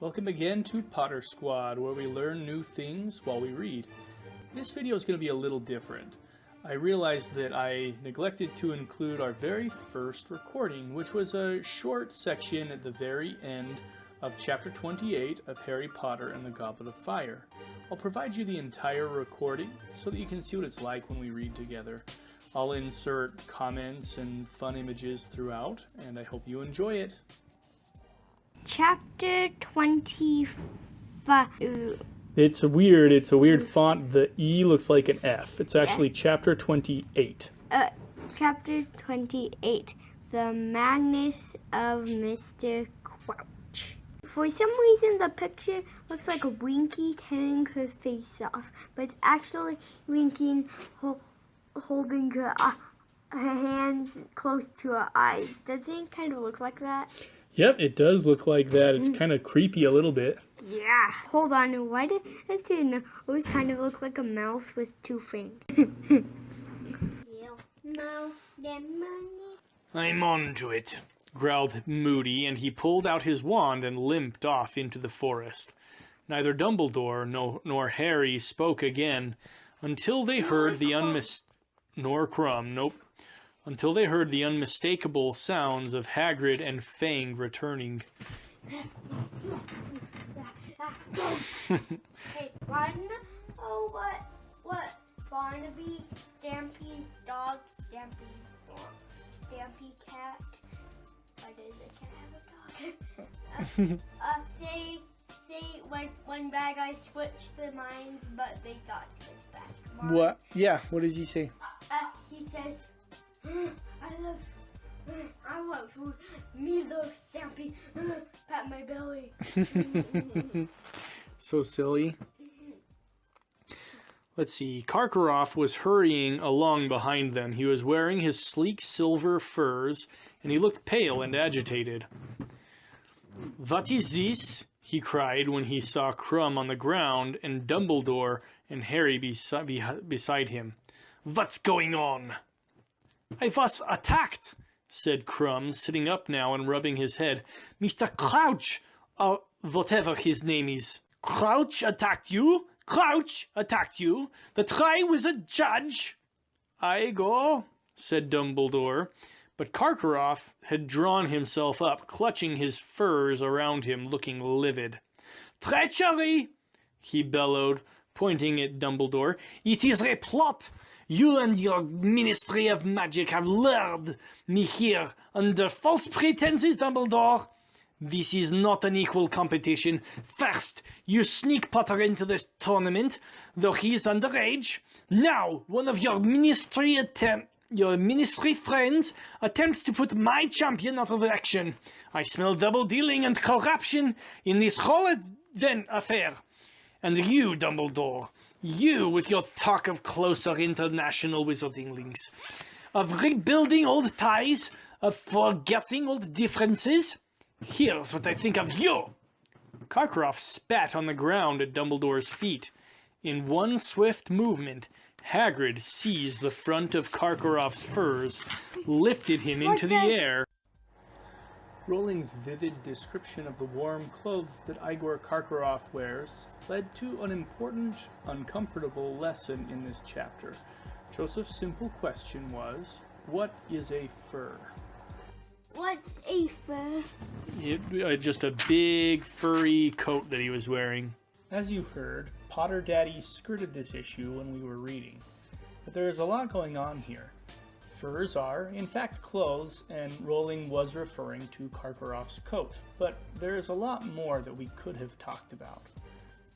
Welcome again to Potter Squad, where we learn new things while we read. This video is going to be a little different. I realized that I neglected to include our very first recording, which was a short section at the very end of Chapter 28 of Harry Potter and the Goblet of Fire. I'll provide you the entire recording so that you can see what it's like when we read together. I'll insert comments and fun images throughout, and I hope you enjoy it. Chapter 25. It's a weird font. The E looks like an F. It's actually Chapter 28. Chapter 28. The Madness of Mr. Crouch. For some reason, the picture looks like a Winky tearing her face off, but it's actually Winky holding her hands close to her eyes. Doesn't it kind of look like that? Yep, it does look like that. It's kind of creepy a little bit. Yeah. Hold on. Why does it nose kind of look like a mouse with two fangs? I'm on to it, growled Moody, and he pulled out his wand and limped off into the forest. Neither Dumbledore nor Harry spoke again until they heard the until they heard the unmistakable sounds of Hagrid and Fang returning. Hey, what? Barnaby, Stampy, dog, Stampy cat. Why does the cat have a dog? Say when bad guys switched their minds, but they got switched back. Mom, What? Yeah, what does he say? he says, I love food. Me love Stampy. Pat my belly. So silly. Let's see. Karkaroff was hurrying along behind them. He was wearing his sleek silver furs, and he looked pale and agitated. "What is this?" he cried when he saw Krum on the ground and Dumbledore and Harry beside him. "What's going on?" "I was attacked," said Krum, sitting up now and rubbing his head. "Mr. Crouch, or whatever his name is." "Crouch attacked you? Crouch attacked you? The Triwizard Judge?" "I go," said Dumbledore. But Karkaroff had drawn himself up, clutching his furs around him, looking livid. "Treachery!" he bellowed, pointing at Dumbledore. "It is a plot! You and your Ministry of Magic have lured me here under false pretenses, Dumbledore. This is not an equal competition. First, you sneak Potter into this tournament, though he is underage. Now, one of your Ministry friends attempts to put my champion out of action. I smell double dealing and corruption in this whole affair. And you, Dumbledore, you with your talk of closer international wizarding links, of rebuilding old ties, of forgetting old differences. Here's what I think of you." Karkaroff spat on the ground at Dumbledore's feet. In one swift movement, Hagrid seized the front of Karkaroff's furs, lifted him into the air. Rowling's vivid description of the warm clothes that Igor Karkaroff wears led to an important, uncomfortable lesson in this chapter. Joseph's simple question was, what is a fur? What's a fur? Just a big, furry coat that he was wearing. As you heard, Potter Daddy skirted this issue when we were reading. But there is a lot going on here. Furs are, in fact, clothes, and Rowling was referring to Karkaroff's coat. But there is a lot more that we could have talked about.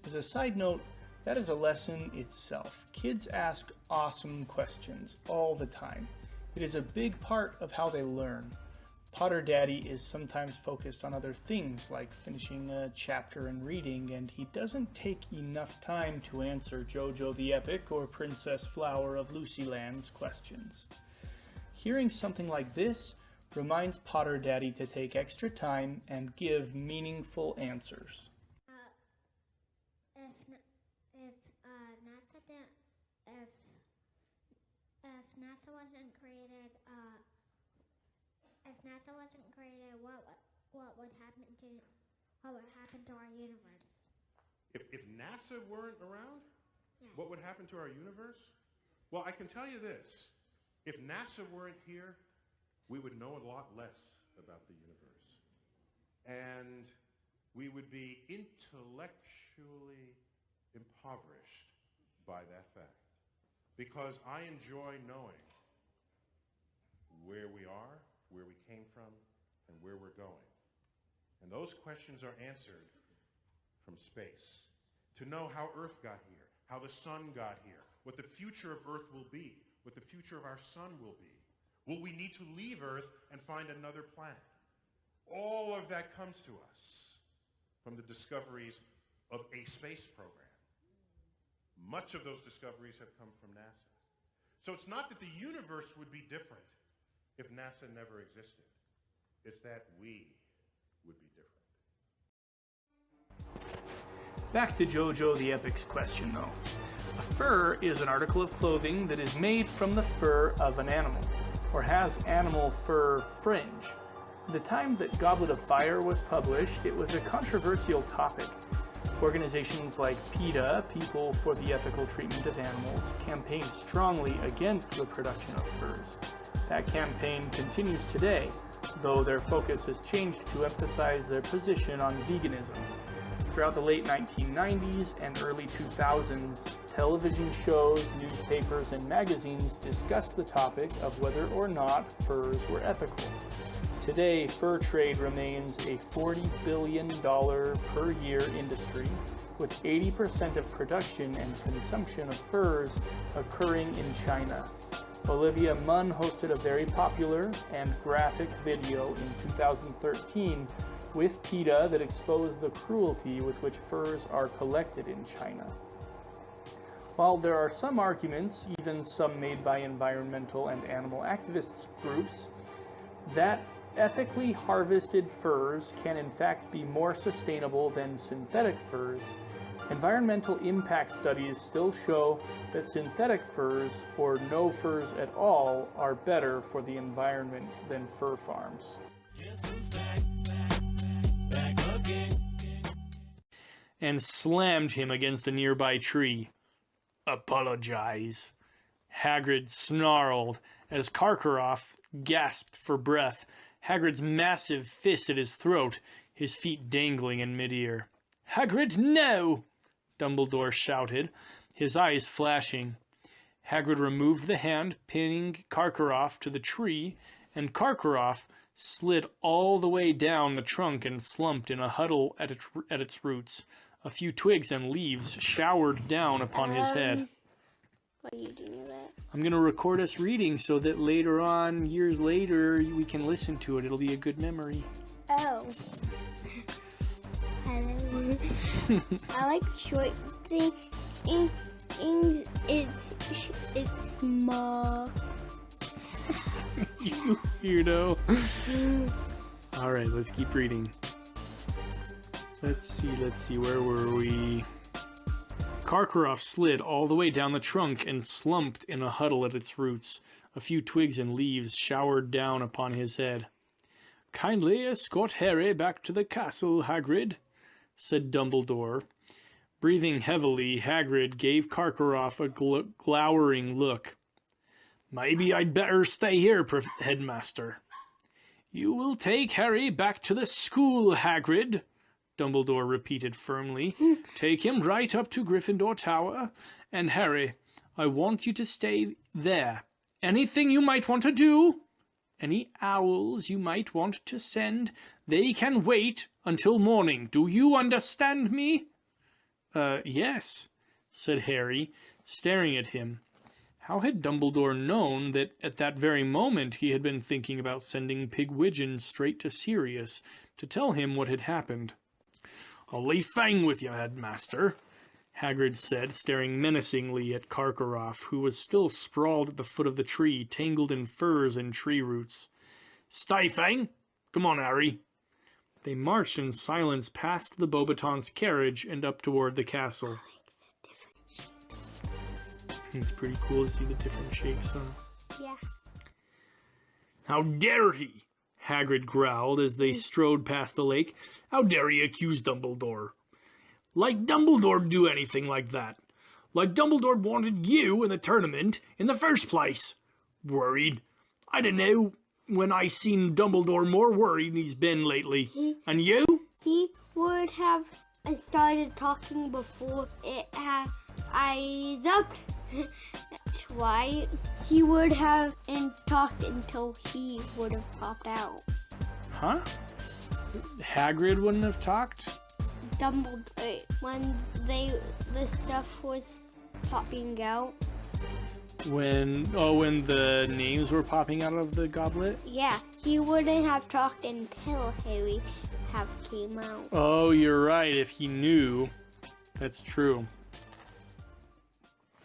As a side note, that is a lesson itself. Kids ask awesome questions all the time. It is a big part of how they learn. Potter Daddy is sometimes focused on other things, like finishing a chapter and reading, and he doesn't take enough time to answer JoJo the Epic or Princess Flower of Lucyland's questions. Hearing something like this reminds Potter Daddy to take extra time and give meaningful answers. If NASA wasn't created, what would happen to What would happen to our universe? If NASA weren't around, Yes. what would happen to our universe? Well, I can tell you this. If NASA weren't here, we would know a lot less about the universe. And we would be intellectually impoverished by that fact. Because I enjoy knowing where we are, where we came from, and where we're going. And those questions are answered from space. To know how Earth got here, how the sun got here, what the future of Earth will be, what the future of our sun will be. Will we need to leave Earth and find another planet? All of that comes to us from the discoveries of a space program. Much of those discoveries have come from NASA. So it's not that the universe would be different if NASA never existed. It's that we would be different. Back to JoJo the Epic's question, though. A fur is an article of clothing that is made from the fur of an animal, or has animal fur fringe. At the time that Goblet of Fire was published, it was a controversial topic. Organizations like PETA, People for the Ethical Treatment of Animals, campaigned strongly against the production of furs. That campaign continues today, though their focus has changed to emphasize their position on veganism. Throughout the late 1990s and early 2000s, television shows, newspapers, and magazines discussed the topic of whether or not furs were ethical. Today, fur trade remains a $40 billion per year industry, with 80% of production and consumption of furs occurring in China. Olivia Munn hosted a very popular and graphic video in 2013 with PETA that exposed the cruelty with which furs are collected in China. While there are some arguments, even some made by environmental and animal activists groups, that ethically harvested furs can in fact be more sustainable than synthetic furs, environmental impact studies still show that synthetic furs, or no furs at all, are better for the environment than fur farms. Back again. And slammed him against a nearby tree. Apologize. Hagrid snarled as Karkaroff gasped for breath, Hagrid's massive fist at his throat, his feet dangling in midair. Hagrid, no! Dumbledore shouted, his eyes flashing. Hagrid removed the hand, pinning Karkaroff to the tree, and Karkaroff slid all the way down the trunk and slumped in a huddle at its roots. A few twigs and leaves showered down upon his head. Why are you doing that? I'm going to record us reading so that later on, years later, we can listen to it. It'll be a good memory. Oh. I like short things. It's small. You weirdo. All right, let's keep reading. Let's see, where were we? Karkaroff slid all the way down the trunk and slumped in a huddle at its roots. A few twigs and leaves showered down upon his head. Kindly escort Harry back to the castle, Hagrid, said Dumbledore. Breathing heavily, Hagrid gave Karkaroff a glowering look. Maybe I'd better stay here, Headmaster. You will take Harry back to the school, Hagrid, Dumbledore repeated firmly. Take him right up to Gryffindor Tower. And Harry, I want you to stay there. Anything you might want to do, any owls you might want to send, they can wait until morning. Do you understand me? Yes, said Harry, staring at him. How had Dumbledore known that at that very moment he had been thinking about sending Pigwidgeon straight to Sirius to tell him what had happened? I'll leave Fang with you, Headmaster, Hagrid said, staring menacingly at Karkaroff, who was still sprawled at the foot of the tree, tangled in furs and tree roots. Stay, Fang! Come on, Harry! They marched in silence past the Beauxbatons' carriage and up toward the castle. It's pretty cool to see the different shapes, huh? Yeah. How dare he! Hagrid growled as they strode past the lake. "How dare you accuse Dumbledore? Like Dumbledore'd do anything like that. Like Dumbledore wanted you in the tournament in the first place. Worried? I don't know when I seen Dumbledore more worried than he's been lately. And you?" He would have started talking before it had eyes up. Right? He would have talked until he would have popped out. Huh? Hagrid wouldn't have talked? Dumbledore, when the stuff was popping out. When the names were popping out of the goblet? Yeah, he wouldn't have talked until Harry have came out. Oh, you're right, if he knew. That's true.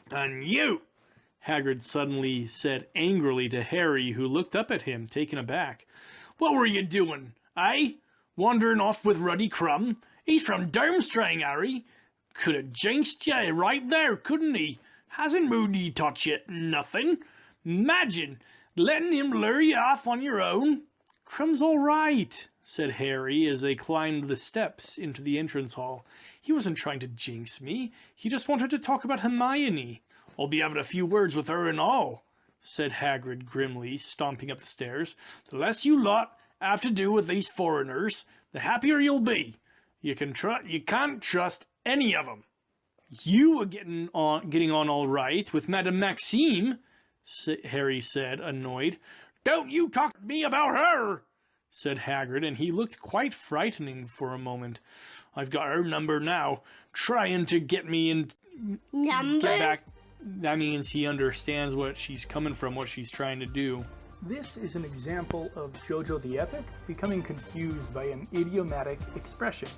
"And you!" Hagrid suddenly said angrily to Harry, who looked up at him, taken aback. "What were you doing, eh? Wandering off with Ruddy Crumb? He's from Durmstrang, Harry. Could have jinxed you right there, couldn't he? Hasn't Moody taught you nothing? Imagine letting him lure you off on your own." "Crumb's all right," said Harry as they climbed the steps into the entrance hall. "He wasn't trying to jinx me. He just wanted to talk about Hermione." "I'll be having a few words with her and all," said Hagrid grimly, stomping up the stairs. "The less you lot have to do with these foreigners, the happier you'll be. You can't trust any of them." "You were getting on all right with Madame Maxime," Harry said, annoyed. "Don't you talk to me about her," said Hagrid, and he looked quite frightening for a moment. "I've got her number now, trying to get me in. Number? Get back." That means he understands what she's coming from, what she's trying to do. This is an example of Jojo the Epic becoming confused by an idiomatic expression.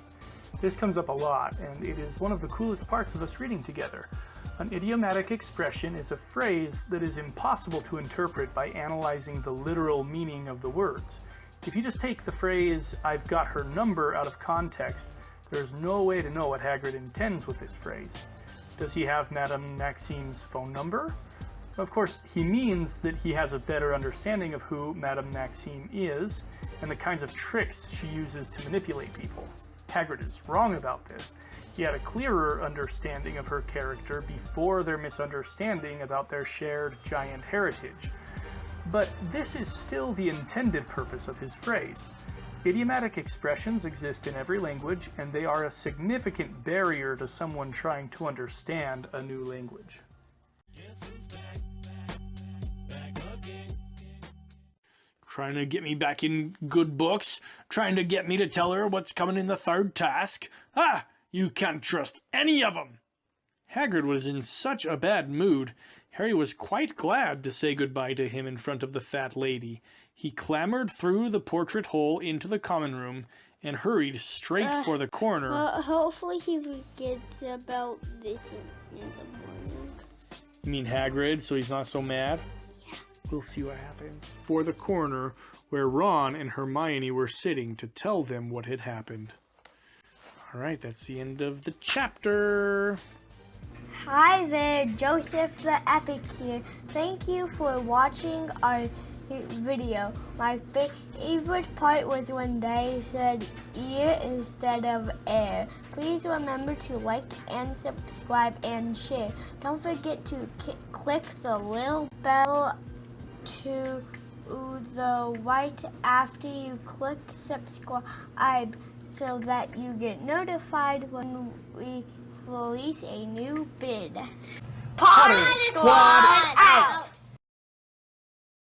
This comes up a lot, and it is one of the coolest parts of us reading together. An idiomatic expression is a phrase that is impossible to interpret by analyzing the literal meaning of the words. If you just take the phrase, "I've got her number," out of context, there's no way to know what Hagrid intends with this phrase. Does he have Madame Maxime's phone number? Of course, he means that he has a better understanding of who Madame Maxime is and the kinds of tricks she uses to manipulate people. Hagrid is wrong about this. He had a clearer understanding of her character before their misunderstanding about their shared giant heritage. But this is still the intended purpose of his phrase. Idiomatic expressions exist in every language, and they are a significant barrier to someone trying to understand a new language. Trying to get me back in good books? Trying to get me to tell her what's coming in the third task? Ah! You can't trust any of them! Hagrid was in such a bad mood, Harry was quite glad to say goodbye to him in front of the fat lady. He clambered through the portrait hole into the common room and hurried straight for the corner. Hopefully he forgets about this in the morning. You mean Hagrid, so he's not so mad? Yeah. We'll see what happens. For the corner where Ron and Hermione were sitting to tell them what had happened. All right, that's the end of the chapter. Hi there, Joseph the Epic here. Thank you for watching our video. My favorite part was when they said ear instead of air. Please remember to like and subscribe and share. Don't forget to click the little bell to the right after you click subscribe so that you get notified when we release a new vid. Party Squad!